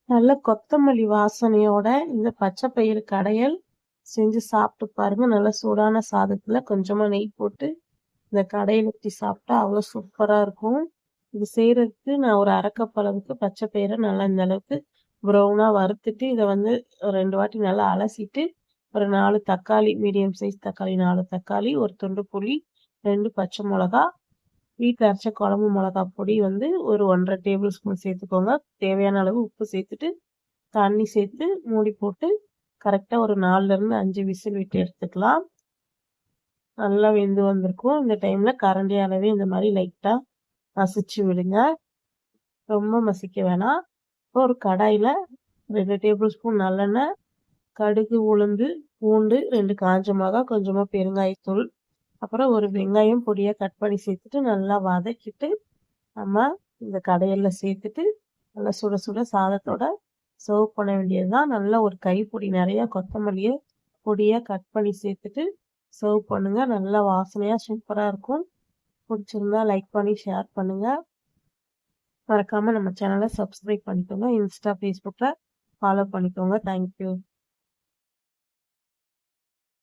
நல்ல கொத்தமல்லி வாசனையோட இந்த பச்சை பயிறு கடையல் செஞ்சு சாப்பிட்டு பாருங்க. நல்லா சூடான சாதத்துல கொஞ்சமா நெய் போட்டு இந்த கடையல் ஊத்தி சாப்பிட்டா அவ்வளோ சூப்பரா இருக்கும். இது செய்யறதுக்கு நான் ஒரு அரை கப் அளவுக்கு பச்சை பயிரை நல்லா இந்த அளவுக்கு ப்ரௌனா வறுத்துட்டு இதை வந்து 2 வாட்டி நல்லா அலசிட்டு ஒரு 4 தக்காளி, மீடியம் சைஸ் தக்காளி 4 தக்காளி, ஒரு துண்டு புளி, 2 பச்சை மிளகா, வீட்டில் அரைச்ச குழம்பு மிளகா பொடி வந்து ஒரு 1½ டேபிள் ஸ்பூன் சேர்த்துக்கோங்க. தேவையான அளவு உப்பு சேர்த்துட்டு தண்ணி சேர்த்து மூடி போட்டு கரெக்டாக ஒரு 4லேருந்து 5 விசில் விட்டு எடுத்துக்கலாம். நல்லா வெந்து வந்திருக்கும். இந்த டைமில் கரண்டியாலவே இந்த மாதிரி லைட்டாக மசிச்சு விடுங்க. ரொம்ப மசிக்க வேணாம். இப்போ ஒரு கடாயில் 2 டேபிள் ஸ்பூன் நல்லெண்ணெய், கடுகு, உளுந்து, பூண்டு, 2 காஞ்ச மிளகாய், கொஞ்சமாக பெருங்காயத்தூள், அப்புறம் ஒரு வெங்காயம் பொடியாக கட் பண்ணி சேர்த்துட்டு நல்லா வதக்கிட்டு நம்ம இந்த கடையல்ல சேர்த்துட்டு நல்லா சுட சுட சாதத்தோட சர்வ் பண்ண வேண்டியதுதான். நல்லா ஒரு கைப்பிடி நிறைய கொத்தமல்லியை பொடியாக கட் பண்ணி சேர்த்துட்டு சர்வ் பண்ணுங்க. நல்லா வாசனையாக சூப்பராக இருக்கும். பிடிச்சிருந்தா லைக் பண்ணி ஷேர் பண்ணுங்க. மறக்காம நம்ம சேனலை சப்ஸ்கிரைப் பண்ணிக்கோங்க. இன்ஸ்டா, ஃபேஸ்புக்கில் ஃபாலோ பண்ணிக்கோங்க. தேங்க்யூ.